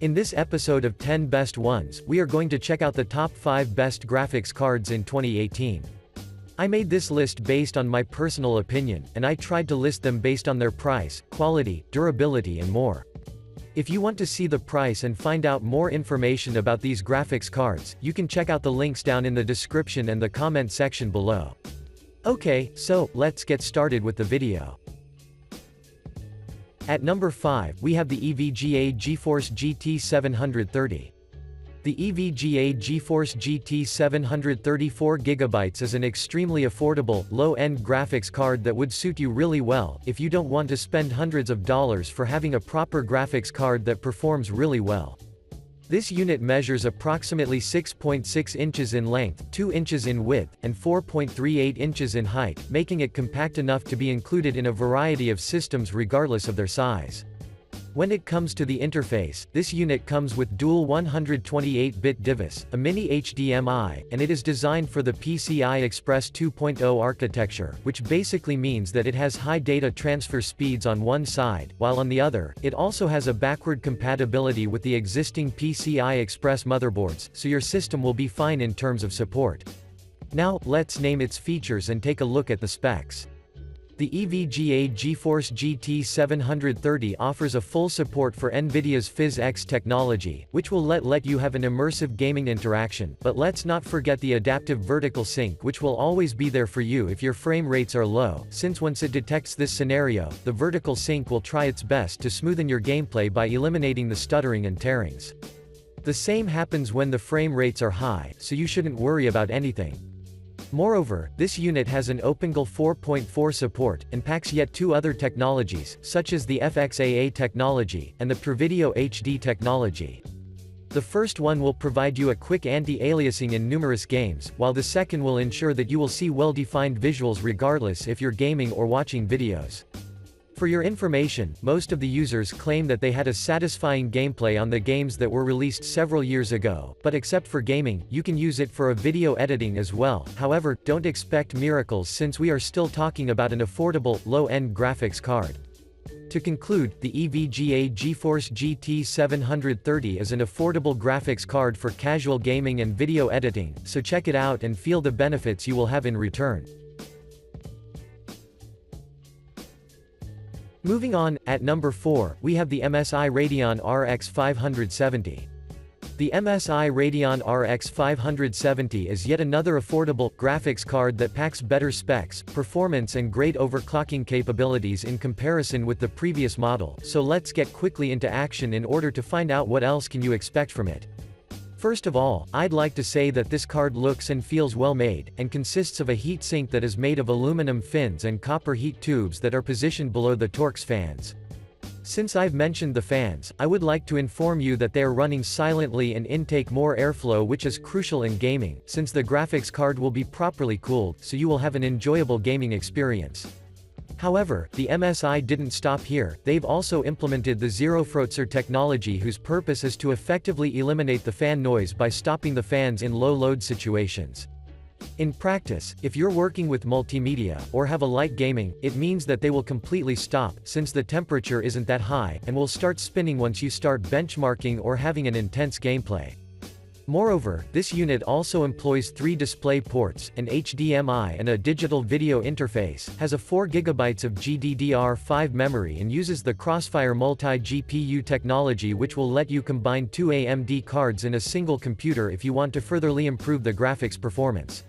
In this episode of 10 Best Ones, we are going to check out the top 5 best graphics cards in 2018. I made this list based on my personal opinion, and I tried to list them based on their price, quality, durability and more. If you want to see the price and find out more information about these graphics cards, you can check out the links down in the description and the comment section below. Okay, so, let's get started with the video. At number 5, we have the EVGA GeForce GT 730. The EVGA GeForce GT 734GB is an extremely affordable, low-end graphics card that would suit you really well, if you don't want to spend hundreds of dollars for having a proper graphics card that performs really well. This unit measures approximately 6.6 inches in length, 2 inches in width, and 4.38 inches in height, making it compact enough to be included in a variety of systems regardless of their size. When it comes to the interface, this unit comes with dual 128-bit DIVIS, a mini HDMI, and it is designed for the PCI Express 2.0 architecture, which basically means that it has high data transfer speeds on one side, while on the other, it also has a backward compatibility with the existing PCI Express motherboards, so your system will be fine in terms of support. Now, let's name its features and take a look at the specs. The EVGA GeForce GT 730 offers a full support for NVIDIA's PhysX technology, which will let you have an immersive gaming interaction, but let's not forget the adaptive vertical sync, which will always be there for you if your frame rates are low, since once it detects this scenario, the vertical sync will try its best to smoothen your gameplay by eliminating the stuttering and tearings. The same happens when the frame rates are high, so you shouldn't worry about anything. Moreover, this unit has an OpenGL 4.4 support, and packs yet two other technologies, such as the FXAA technology, and the ProVideo HD technology. The first one will provide you a quick anti-aliasing in numerous games, while the second will ensure that you will see well-defined visuals regardless if you're gaming or watching videos. For your information, most of the users claim that they had a satisfying gameplay on the games that were released several years ago, but except for gaming, you can use it for a video editing as well. However, don't expect miracles since we are still talking about an affordable, low-end graphics card. To conclude, the EVGA GeForce GT 730 is an affordable graphics card for casual gaming and video editing, so check it out and feel the benefits you will have in return. Moving on, at number 4, we have the MSI Radeon RX 570. The MSI Radeon RX 570 is yet another affordable, graphics card that packs better specs, performance and great overclocking capabilities in comparison with the previous model, so let's get quickly into action in order to find out what else can you expect from it. First of all, I'd like to say that this card looks and feels well made, and consists of a heatsink that is made of aluminum fins and copper heat tubes that are positioned below the Torx fans. Since I've mentioned the fans, I would like to inform you that they are running silently and intake more airflow, which is crucial in gaming, since the graphics card will be properly cooled, so you will have an enjoyable gaming experience. However, the MSI didn't stop here, they've also implemented the ZeroFrozer technology, whose purpose is to effectively eliminate the fan noise by stopping the fans in low load situations. In practice, if you're working with multimedia, or have a light gaming, it means that they will completely stop, since the temperature isn't that high, and will start spinning once you start benchmarking or having an intense gameplay. Moreover, this unit also employs 3 display ports, an HDMI and a digital video interface, has a 4 GB of GDDR5 memory and uses the Crossfire multi-GPU technology, which will let you combine 2 AMD cards in a single computer if you want to furtherly improve the graphics performance.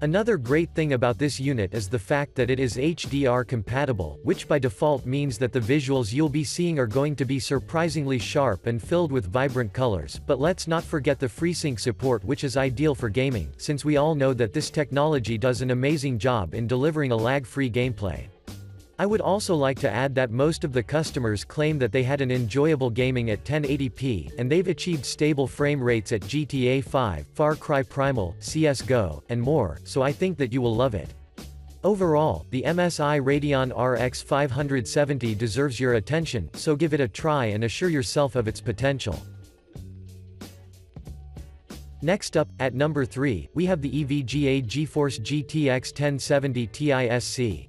Another great thing about this unit is the fact that it is HDR compatible, which by default means that the visuals you'll be seeing are going to be surprisingly sharp and filled with vibrant colors, but let's not forget the FreeSync support, which is ideal for gaming, since we all know that this technology does an amazing job in delivering a lag-free gameplay. I would also like to add that most of the customers claim that they had an enjoyable gaming at 1080p, and they've achieved stable frame rates at GTA 5, Far Cry Primal, CSGO, and more, so I think that you will love it. Overall, the MSI Radeon RX 570 deserves your attention, so give it a try and assure yourself of its potential. Next up, at number 3, we have the EVGA GeForce GTX 1070 Ti SC.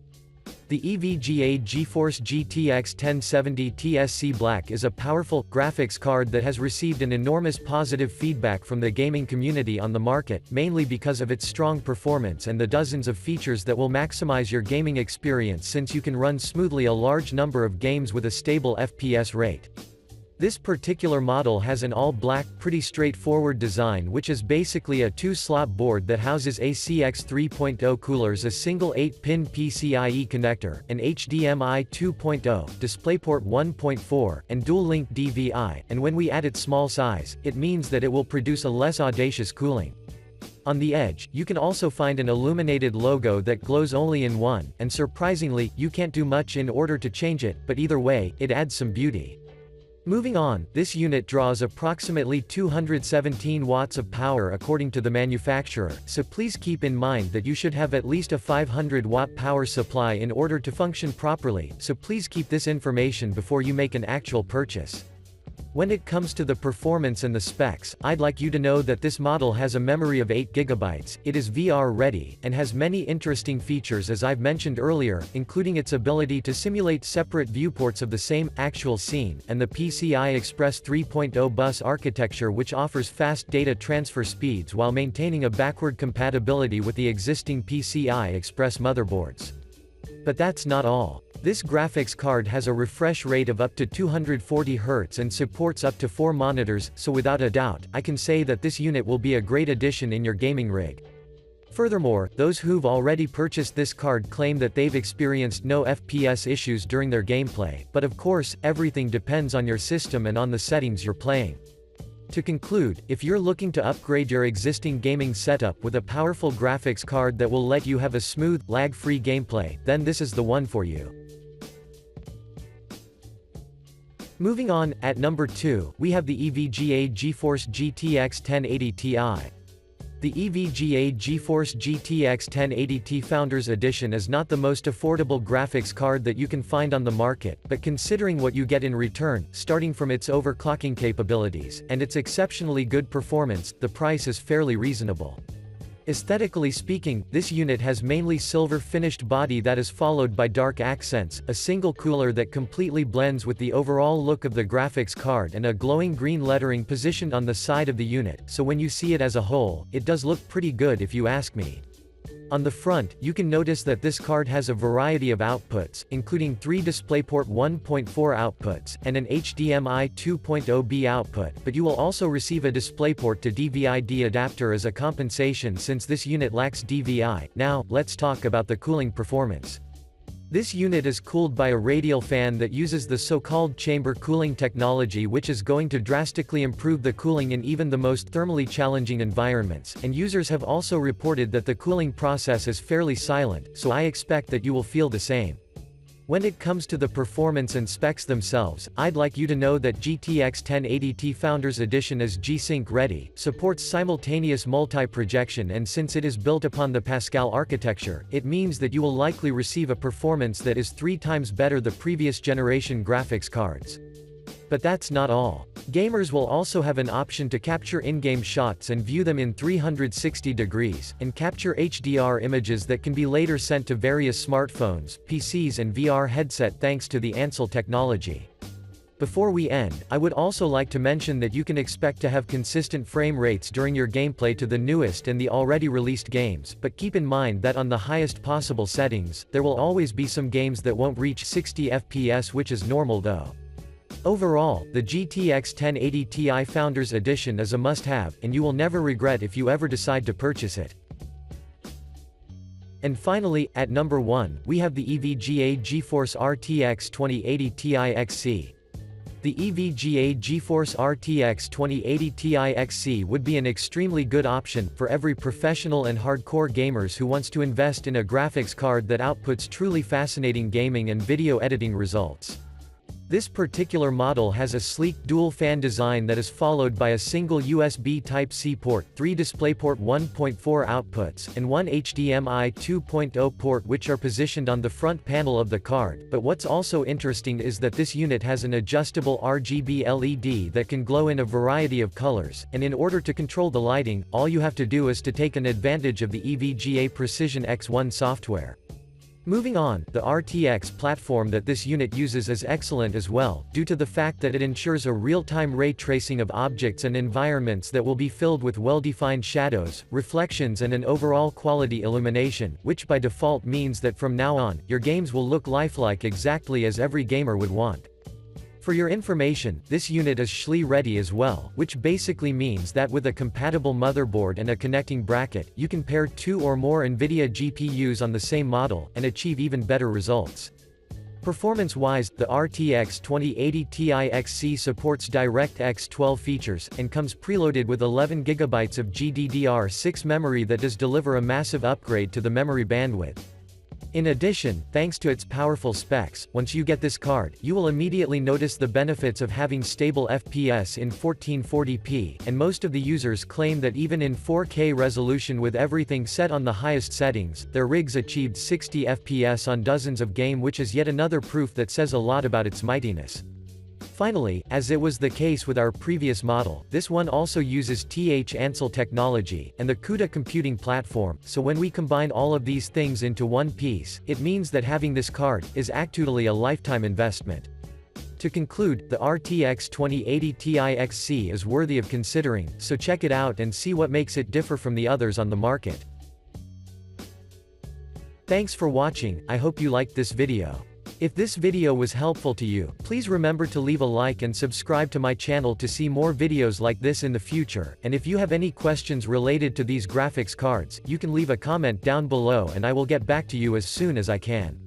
The EVGA GeForce GTX 1070 TSC Black is a powerful, graphics card that has received an enormous positive feedback from the gaming community on the market, mainly because of its strong performance and the dozens of features that will maximize your gaming experience since you can run smoothly a large number of games with a stable FPS rate. This particular model has an all-black, pretty straightforward design which is basically a two-slot board that houses a CX 3.0 coolers, a single 8-pin PCIe connector, an HDMI 2.0, DisplayPort 1.4, and dual-link DVI, and when we add its small size, it means that it will produce a less audacious cooling. On the edge, you can also find an illuminated logo that glows only in one, and surprisingly, you can't do much in order to change it, but either way, it adds some beauty. Moving on, this unit draws approximately 217 watts of power according to the manufacturer, so please keep in mind that you should have at least a 500-watt power supply in order to function properly, so please keep this information before you make an actual purchase. When it comes to the performance and the specs, I'd like you to know that this model has a memory of 8 GB, it is VR ready, and has many interesting features as I've mentioned earlier, including its ability to simulate separate viewports of the same, actual scene, and the PCI Express 3.0 bus architecture which offers fast data transfer speeds while maintaining a backward compatibility with the existing PCI Express motherboards. But that's not all. This graphics card has a refresh rate of up to 240 Hz and supports up to 4 monitors, so without a doubt, I can say that this unit will be a great addition in your gaming rig. Furthermore, those who've already purchased this card claim that they've experienced no FPS issues during their gameplay, but of course, everything depends on your system and on the settings you're playing. To conclude, if you're looking to upgrade your existing gaming setup with a powerful graphics card that will let you have a smooth, lag-free gameplay, then this is the one for you. Moving on, at number 2, we have the EVGA GeForce GTX 1080 Ti. The EVGA GeForce GTX 1080 Ti Founders Edition is not the most affordable graphics card that you can find on the market, but considering what you get in return, starting from its overclocking capabilities, and its exceptionally good performance, the price is fairly reasonable. Aesthetically speaking, this unit has mainly silver-finished body that is followed by dark accents, a single cooler that completely blends with the overall look of the graphics card and a glowing green lettering positioned on the side of the unit, so when you see it as a whole, it does look pretty good if you ask me. On the front, you can notice that this card has a variety of outputs, including 3 DisplayPort 1.4 outputs, and an HDMI 2.0B output, but you will also receive a DisplayPort to DVI-D adapter as a compensation since this unit lacks DVI. Now, let's talk about the cooling performance. This unit is cooled by a radial fan that uses the so-called chamber cooling technology, which is going to drastically improve the cooling in even the most thermally challenging environments, and users have also reported that the cooling process is fairly silent, so I expect that you will feel the same. When it comes to the performance and specs themselves, I'd like you to know that GTX 1080 Ti Founders Edition is G-Sync ready, supports simultaneous multi-projection, and since it is built upon the Pascal architecture, it means that you will likely receive a performance that is 3 times better the previous generation graphics cards. But that's not all. Gamers will also have an option to capture in-game shots and view them in 360 degrees, and capture HDR images that can be later sent to various smartphones, PCs and VR headset thanks to the Ansel technology. Before we end, I would also like to mention that you can expect to have consistent frame rates during your gameplay to the newest and the already released games, but keep in mind that on the highest possible settings, there will always be some games that won't reach 60 FPS, which is normal though. Overall, the GTX 1080 Ti Founders Edition is a must-have, and you will never regret if you ever decide to purchase it. And finally, at number 1, we have the EVGA GeForce RTX 2080 Ti XC. The EVGA GeForce RTX 2080 Ti XC would be an extremely good option for every professional and hardcore gamers who wants to invest in a graphics card that outputs truly fascinating gaming and video editing results. This particular model has a sleek dual-fan design that is followed by a single USB Type-C port, 3 DisplayPort 1.4 outputs, and 1 HDMI 2.0 port which are positioned on the front panel of the card. But what's also interesting is that this unit has an adjustable RGB LED that can glow in a variety of colors, and in order to control the lighting, all you have to do is to take an advantage of the EVGA Precision X1 software. Moving on, the RTX platform that this unit uses is excellent as well, due to the fact that it ensures a real-time ray tracing of objects and environments that will be filled with well-defined shadows, reflections and an overall quality illumination, which by default means that from now on, your games will look lifelike exactly as every gamer would want. For your information, this unit is SHLI ready as well, which basically means that with a compatible motherboard and a connecting bracket, you can pair 2 or more NVIDIA GPUs on the same model, and achieve even better results. Performance-wise, the RTX 2080 Ti XC supports DirectX 12 features, and comes preloaded with 11GB of GDDR6 memory that does deliver a massive upgrade to the memory bandwidth. In addition, thanks to its powerful specs, once you get this card, you will immediately notice the benefits of having stable FPS in 1440p, and most of the users claim that even in 4K resolution with everything set on the highest settings, their rigs achieved 60 FPS on dozens of games, which is yet another proof that says a lot about its mightiness. Finally, as it was the case with our previous model, this one also uses Ansel technology, and the CUDA computing platform, so when we combine all of these things into one piece, it means that having this card is actually a lifetime investment. To conclude, the RTX 2080 Ti XC is worthy of considering, so check it out and see what makes it differ from the others on the market. Thanks for watching, I hope you liked this video. If this video was helpful to you, please remember to leave a like and subscribe to my channel to see more videos like this in the future, and if you have any questions related to these graphics cards, you can leave a comment down below and I will get back to you as soon as I can.